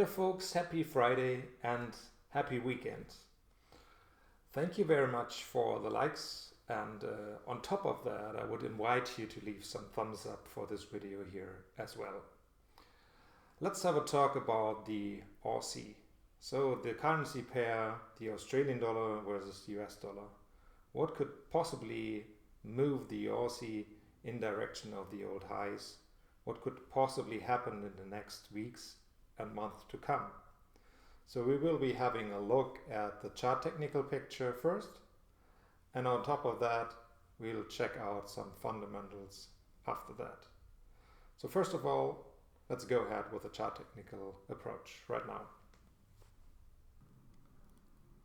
trader folks, happy Friday and happy weekend. Thank you very much for the likes, and on top of that I would invite you to leave some thumbs up for this video here as well. Let's have a talk about the Aussie. So the currency pair, the Australian dollar versus the US dollar. What could possibly move the Aussie in direction of the old highs? What could possibly happen in the next weeks and months to come? So we will be having a look at the chart technical picture first, and on top of that we'll check out some fundamentals after that. So first of all, let's go ahead with the chart technical approach right now.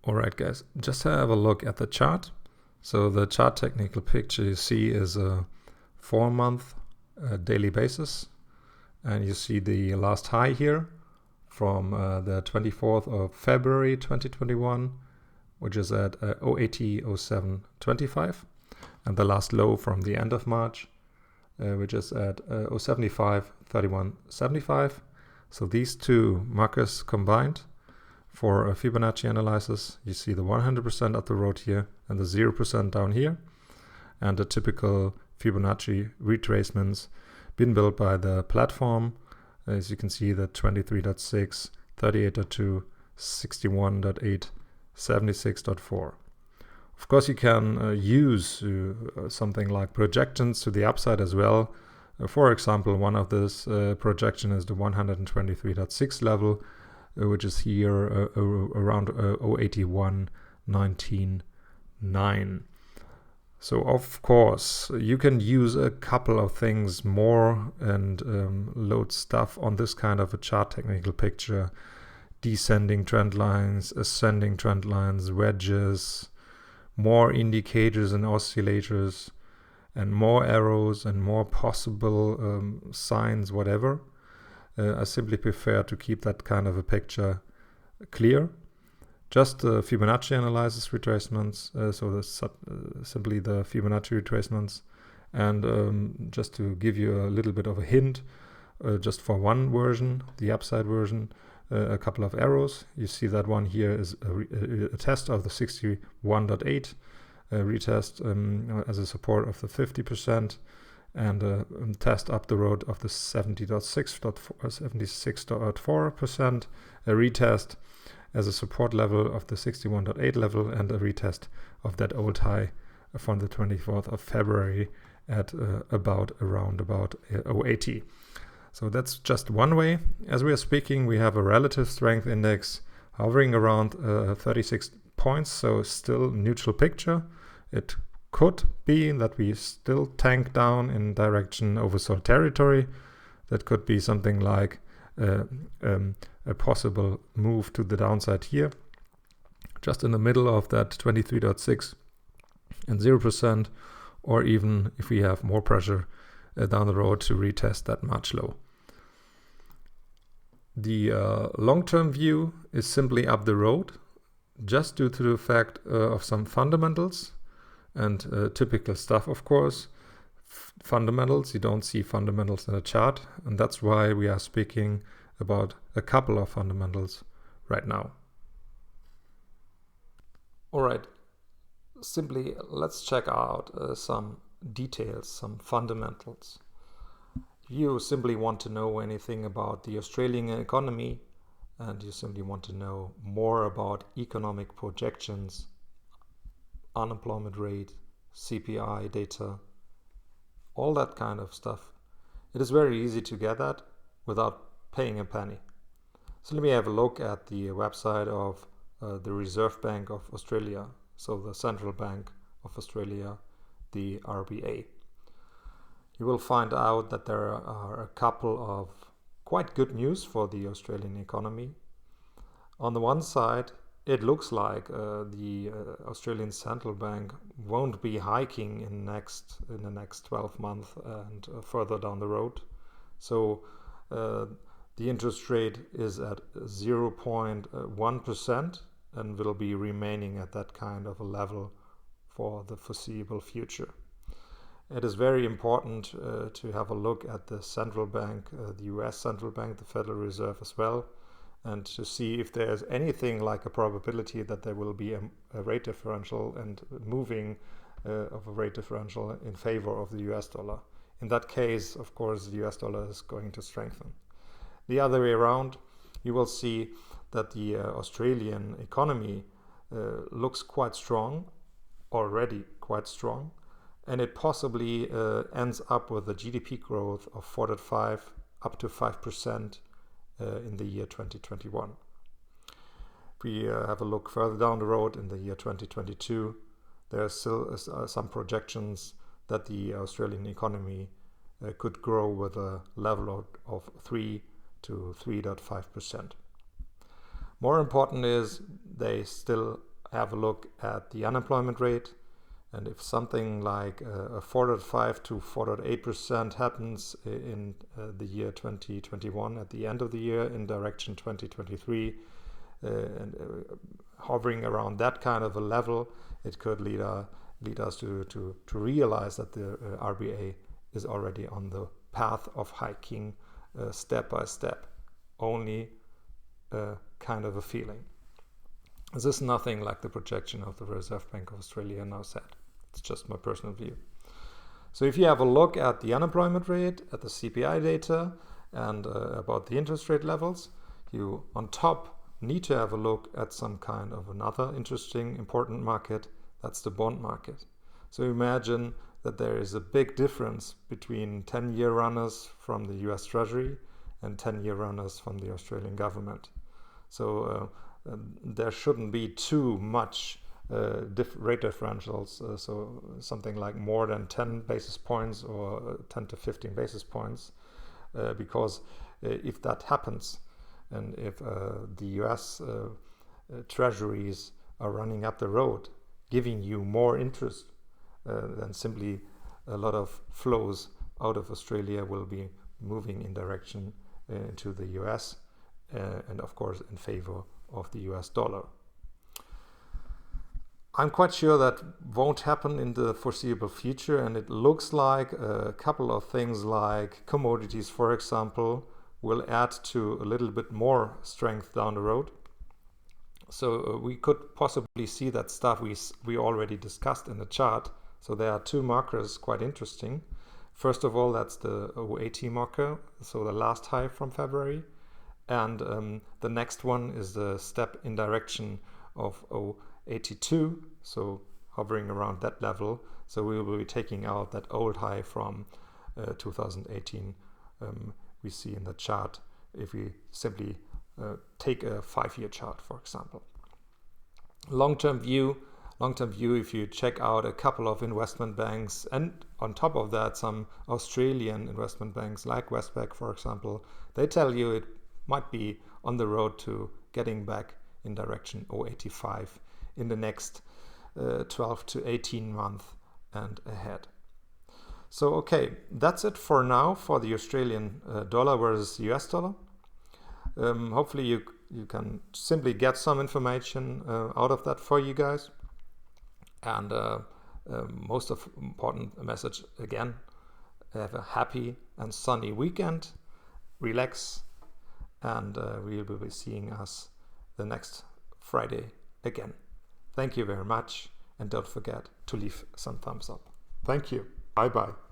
Alright guys, just have a look at the chart. So the chart technical picture you see is a 4-month daily basis, and you see the last high here from the 24th of February 2021, which is at 080.0725, and the last low from the end of March, which is at 075.3175. So these two markers combined for a Fibonacci analysis, you see the 100% up the road here and the 0% down here, and the typical Fibonacci retracements been built by the platform. As you can see, the 23.6, 38.2, 61.8, 76.4. Of course, you can use something like projections to the upside as well. For example, one of this projection is the 123.6 level, which is here around 081.199. So of course you can use a couple of things more and load stuff on this kind of a chart technical picture: descending trend lines, ascending trend lines, wedges, more indicators and oscillators, and more arrows and more possible signs, whatever. I simply prefer to keep that kind of a picture clear. Just the Fibonacci analysis retracements, so that's simply the Fibonacci retracements, and just to give you a little bit of a hint, just for one version, the upside version, a couple of arrows. You see that one here is a test of the 61.8, retest as a support of the 50%, and a test up the road of the 76.4%, a retest as a support level of the 61.8 level, and a retest of that old high from the 24th of February at around 080. So that's just one way. As we are speaking, we have a relative strength index hovering around 36 points, so still neutral picture. It could be that we still tank down in direction oversold territory. That could be something like a possible move to the downside here, just in the middle of that 23.6 and 0%, or even if we have more pressure down the road to retest that March low. The long-term view is simply up the road, just due to the fact of some fundamentals and typical stuff, of course. Fundamentals, you don't see fundamentals in a chart, and that's why we are speaking about a couple of fundamentals right now. Alright, simply let's check out some details, some fundamentals. If you simply want to know anything about the Australian economy, and you simply want to know more about economic projections, unemployment rate, CPI data, all that kind of stuff, it is very easy to get that without paying a penny. So let me have a look at the website of the Reserve Bank of Australia, so the Central Bank of Australia, the RBA. You will find out that there are a couple of quite good news for the Australian economy. On the one side, it looks like the Australian Central Bank won't be hiking in the next 12 months and further down the road. So the interest rate is at 0.1% and will be remaining at that kind of a level for the foreseeable future. It is very important to have a look at the central bank, the US Central Bank, the Federal Reserve as well, and to see if there's anything like a probability that there will be a rate differential and moving of a rate differential in favor of the US dollar. In that case, of course, the US dollar is going to strengthen. The other way around, you will see that the Australian economy looks quite strong, already quite strong, and it possibly ends up with a GDP growth of 4.5 up to 5% in the year 2021. If we have a look further down the road in the year 2022, there are still some projections that the Australian economy could grow with a level of 3 to 3.5%. More important is they still have a look at the unemployment rate, and if something like a 4.5 to 4.8% happens in the year 2021 at the end of the year in direction 2023, and hovering around that kind of a level, it could lead us to realize that the RBA is already on the path of hiking step by step. Only kind of a feeling. This is nothing like the projection of the Reserve Bank of Australia now said. It's just my personal view. So if you have a look at the unemployment rate, at the CPI data, and about the interest rate levels, you on top need to have a look at some kind of another interesting, important market. That's the bond market. So imagine that there is a big difference between 10-year runners from the US Treasury and 10-year runners from the Australian government. So there shouldn't be too much rate differentials, so something like more than 10 basis points or 10 to 15 basis points, because if that happens, and if the US treasuries are running up the road, giving you more interest, then simply a lot of flows out of Australia will be moving in direction to the US, and of course in favor of the US dollar. I'm quite sure that won't happen in the foreseeable future, and it looks like a couple of things like commodities, for example, will add to a little bit more strength down the road. So we could possibly see that stuff we already discussed in the chart. So there are two markers quite interesting. First of all, that's the 080 marker, so the last high from February. And the next one is the step in direction of 082, so hovering around that level. So we will be taking out that old high from 2018 we see in the chart if we simply take a 5-year chart, for example. Long-term view, if you check out a couple of investment banks, and on top of that some Australian investment banks like Westpac, for example, they tell you it might be on the road to getting back in direction 085 in the next 12 to 18 months and ahead. So okay, that's it for now for the Australian dollar versus US dollar. Hopefully you can simply get some information out of that for you guys. And most important message again, have a happy and sunny weekend, relax, and we will be seeing us the next Friday again. Thank you very much, and don't forget to leave some thumbs up. Thank you. Bye-bye.